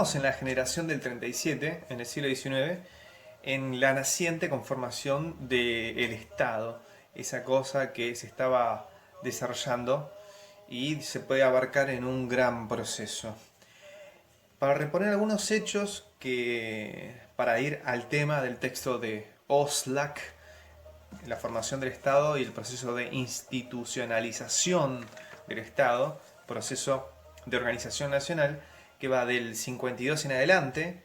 Estamos en la generación del 37, en el siglo XIX, en la naciente conformación del Estado, esa cosa que se estaba desarrollando y se puede abarcar en un gran proceso. Para reponer algunos hechos para ir al tema del texto de Oslac, la formación del Estado y el proceso de institucionalización del Estado, proceso de organización nacional que va del 52 en adelante,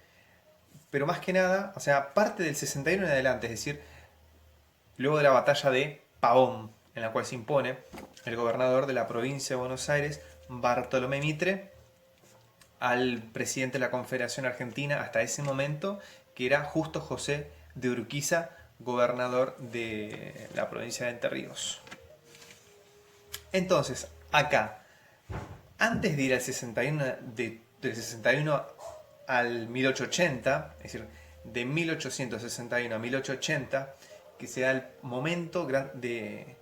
pero más que nada, o sea, parte del 61 en adelante, es decir, luego de la batalla de Pavón, en la cual se impone el gobernador de la provincia de Buenos Aires, Bartolomé Mitre, al presidente de la Confederación Argentina hasta ese momento, que era Justo José de Urquiza, gobernador de la provincia de Entre Ríos. Entonces, acá, antes de ir al 61, del 61 al 1880, es decir, de 1861 a 1880, que se da el momento de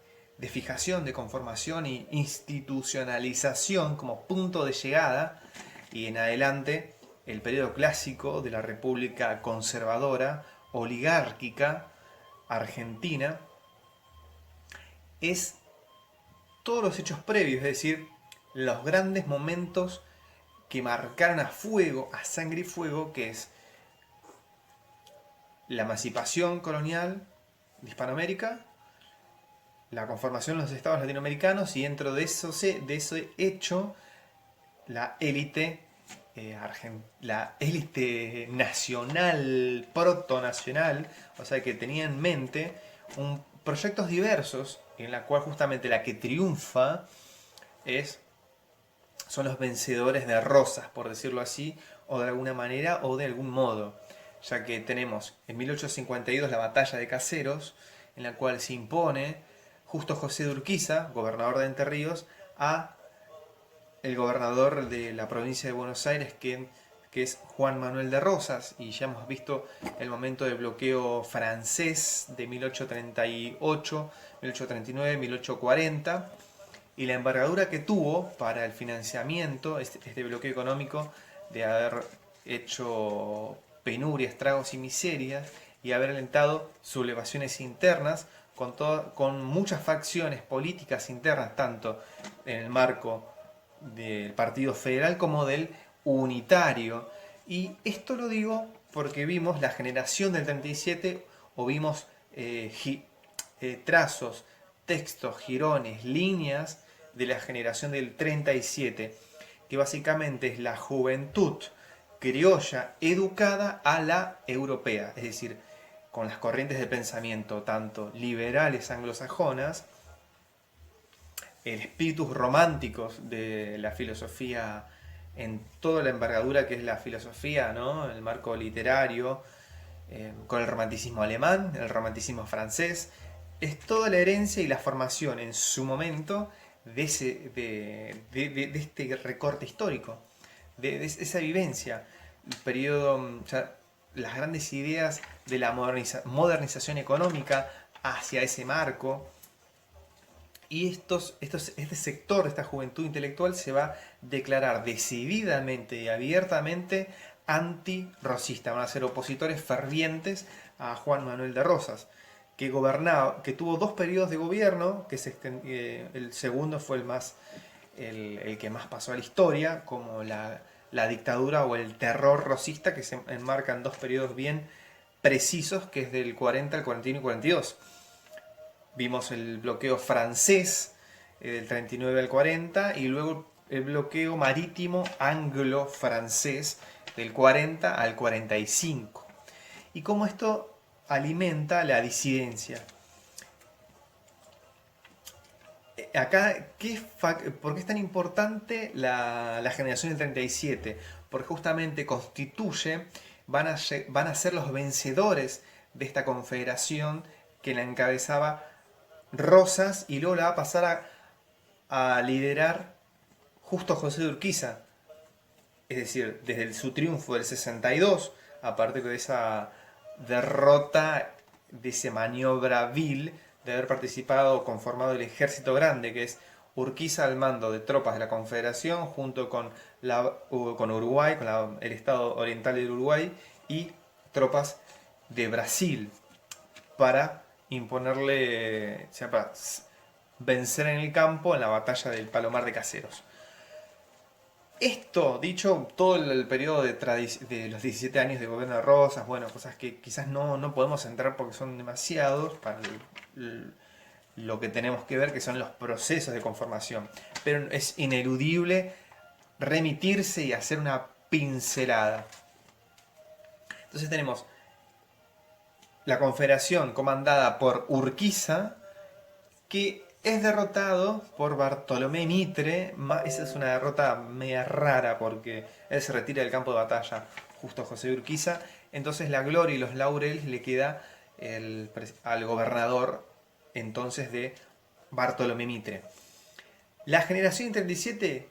fijación, de conformación e institucionalización como punto de llegada, y en adelante el periodo clásico de la República conservadora, oligárquica, argentina, es todos los hechos previos, es decir, los grandes momentos que marcaron a fuego, a sangre y fuego, que es la emancipación colonial de Hispanoamérica, la conformación de los estados latinoamericanos y dentro de ese hecho la élite la élite nacional, protonacional, o sea que tenía en mente proyectos diversos en la cual justamente la que triunfa son los vencedores de Rosas, por decirlo así, o de alguna manera o de algún modo, ya que tenemos en 1852 la batalla de Caseros, en la cual se impone Justo José de Urquiza, gobernador de Entre Ríos, a el gobernador de la provincia de Buenos Aires, que es Juan Manuel de Rosas, y ya hemos visto el momento del bloqueo francés de 1838, 1839, 1840, y la envergadura que tuvo para el financiamiento, este bloqueo económico, de haber hecho penuria, estragos y miserias, y haber alentado sublevaciones internas con muchas facciones políticas internas, tanto en el marco del Partido Federal como del unitario. Y esto lo digo porque vimos la generación del 37 o vimos trazos, textos, jirones, líneas de la generación del 37, que básicamente es la juventud criolla educada a la europea, es decir, con las corrientes de pensamiento tanto liberales anglosajonas, el espíritus románticos de la filosofía en toda la envergadura que es la filosofía, ¿no? El marco literario, con el romanticismo alemán, el romanticismo francés, es toda la herencia y la formación en su momento de este recorte histórico, de esa vivencia, el periodo, ya, las grandes ideas de la modernización económica hacia ese marco. Y este sector, esta juventud intelectual, se va a declarar decididamente y abiertamente anti-rosista. Van a ser opositores fervientes a Juan Manuel de Rosas, que gobernaba, que tuvo dos periodos de gobierno, el segundo fue el que más pasó a la historia, como la dictadura o el terror rosista, que se enmarca en dos periodos bien precisos, que es del 40 al 41 y 42. Vimos el bloqueo francés del 39 al 40 y luego el bloqueo marítimo anglo-francés del 40 al 45. Y cómo esto alimenta la disidencia. Acá, ¿por qué es tan importante la generación del 37? Porque justamente van a ser los vencedores de esta confederación que la encabezaba Rosas, y luego la va a pasar a liderar Justo José de Urquiza. Es decir, desde su triunfo del 62, a partir de esa derrota, de esa maniobra vil de haber participado o conformado el Ejército Grande, que es Urquiza al mando de tropas de la Confederación junto con, con Uruguay, con el Estado Oriental del Uruguay y tropas de Brasil para imponerle, o sea, para vencer en el campo en la batalla del Palomar de Caseros. Esto, dicho, todo el periodo de los 17 años de gobierno de Rosas, bueno, cosas que quizás no podemos entrar porque son demasiados para lo que tenemos que ver, que son los procesos de conformación. Pero es ineludible remitirse y hacer una pincelada. Entonces tenemos la Confederación comandada por Urquiza, que es derrotado por Bartolomé Mitre. Esa es una derrota media rara porque él se retira del campo de batalla justo a José Urquiza. Entonces la gloria y los laureles le queda al gobernador entonces de Bartolomé Mitre. La generación 37,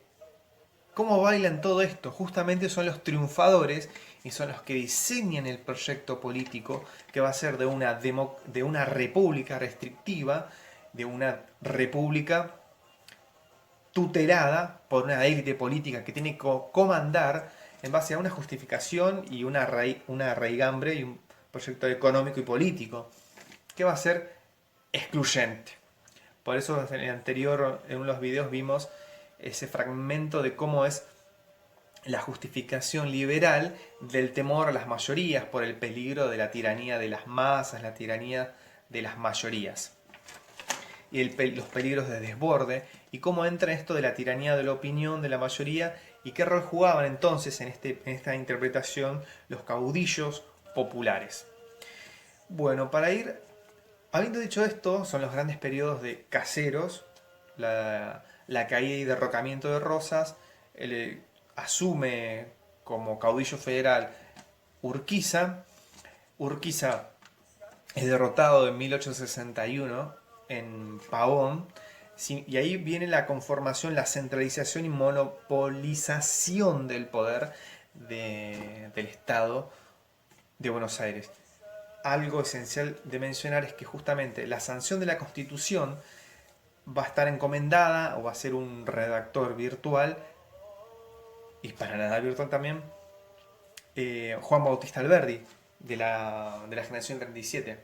¿cómo bailan todo esto? Justamente son los triunfadores y son los que diseñan el proyecto político que va a ser de una república restrictiva, de una república tutelada por una élite política que tiene que comandar en base a una justificación y una raigambre y un proyecto económico y político que va a ser excluyente. Por eso en el anterior, en uno de los videos vimos ese fragmento de cómo es la justificación liberal del temor a las mayorías por el peligro de la tiranía de las masas, la tiranía de las mayorías y los peligros de desborde y cómo entra esto de la tiranía de la opinión de la mayoría y qué rol jugaban entonces en esta interpretación los caudillos populares. Bueno, para ir, habiendo dicho esto, son los grandes periodos de Caseros, la caída y derrocamiento de Rosas, asume como caudillo federal Urquiza. Urquiza es derrotado en 1861 en Pavón, y ahí viene la conformación, la centralización y monopolización del poder del Estado de Buenos Aires. Algo esencial de mencionar es que justamente la sanción de la Constitución va a estar encomendada o va a ser un redactor virtual, y para nada virtual también, Juan Bautista Alberdi, de la generación 37.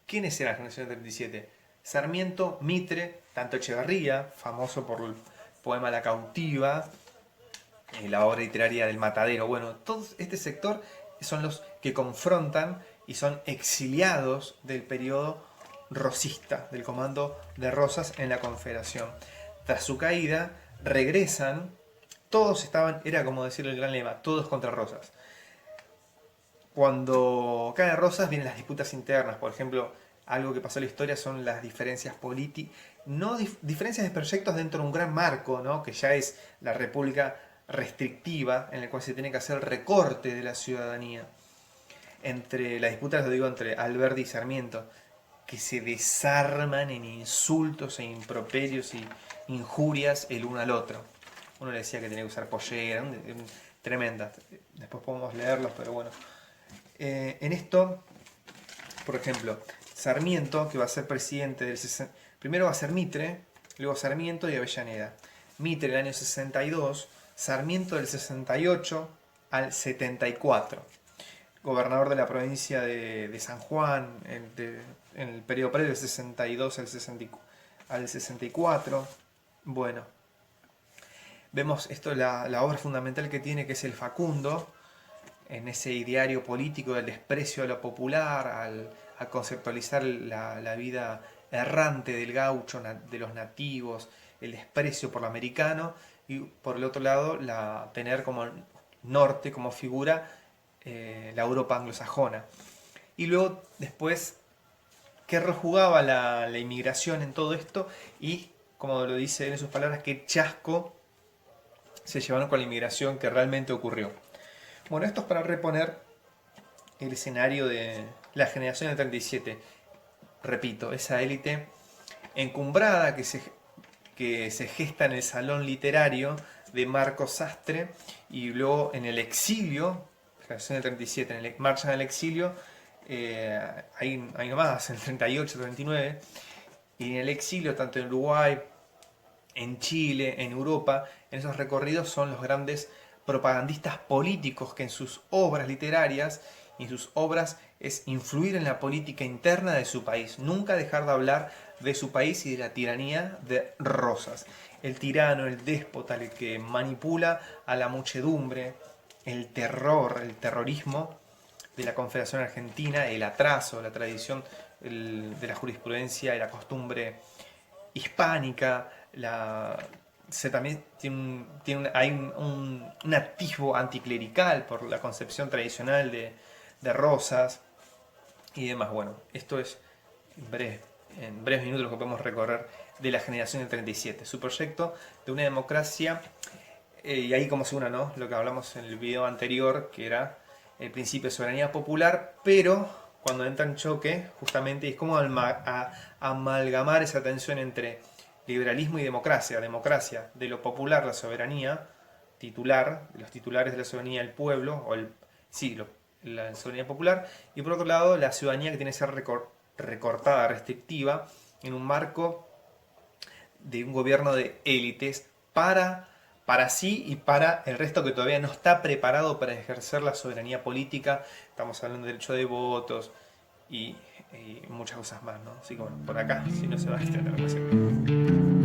¿Quiénes eran la generación 37? Sarmiento, Mitre, tanto Echeverría, famoso por el poema La Cautiva, la obra literaria del Matadero. Bueno, todo este sector son los que confrontan y son exiliados del periodo rosista, del comando de Rosas en la Confederación. Tras su caída, regresan, todos estaban, era como decir el gran lema, todos contra Rosas. Cuando cae Rosas vienen las disputas internas, por ejemplo, algo que pasó en la historia son las diferencias políticas, no diferencias de proyectos dentro de un gran marco, ¿no? Que ya es la república restrictiva, en el cual se tiene que hacer el recorte de la ciudadanía. Entre las disputas, lo digo, entre Alberdi y Sarmiento, que se desarman en insultos e improperios y injurias el uno al otro. Uno le decía que tenía que usar pollera, tremendas. Después podemos leerlos, pero bueno. En esto, por ejemplo, Sarmiento, que va a ser presidente del 60, primero va a ser Mitre, luego Sarmiento y Avellaneda. Mitre el año 62, Sarmiento del 68 al 74. Gobernador de la provincia de San Juan en el periodo previo del 62 al 64. Bueno, vemos esto, la obra fundamental que tiene, que es el Facundo, en ese ideario político del desprecio a lo popular, a conceptualizar la vida errante del gaucho, de los nativos, el desprecio por lo americano, y por el otro lado tener como norte, como figura, la Europa anglosajona. Y luego después, ¿qué rol jugaba la inmigración en todo esto? Y, como lo dice él en sus palabras, qué chasco se llevaron con la inmigración que realmente ocurrió. Bueno, esto es para reponer el escenario de la generación del 37. Repito, esa élite encumbrada que se gesta en el salón literario de Marco Sastre, y luego en el exilio, generación del 37, marchan al exilio, ahí nomás, en el 38, 39, y en el exilio, tanto en Uruguay, en Chile, en Europa, en esos recorridos son los grandes propagandistas políticos que en sus obras literarias y en sus obras es influir en la política interna de su país, nunca dejar de hablar de su país y de la tiranía de Rosas. El tirano, el déspota, el que manipula a la muchedumbre, el terror, el terrorismo de la Confederación Argentina, el atraso, la tradición de la jurisprudencia y la costumbre hispánica, también hay un atisbo anticlerical por la concepción tradicional de Rosas y demás. Bueno, esto es en breves minutos lo que podemos recorrer de la generación del 37, su proyecto de una democracia, y ahí como se une, ¿no?, lo que hablamos en el video anterior, que era el principio de soberanía popular, pero cuando entra en choque, justamente, es como amalgamar esa tensión entre liberalismo y democracia, democracia de lo popular, la soberanía titular, de los titulares de la soberanía del pueblo, sí, la soberanía popular, y por otro lado la ciudadanía que tiene que ser recortada, restrictiva, en un marco de un gobierno de élites para sí y para el resto que todavía no está preparado para ejercer la soberanía política. Estamos hablando de derecho de votos y muchas cosas más, ¿no? Así que bueno, por acá, si no se va a extender demasiado.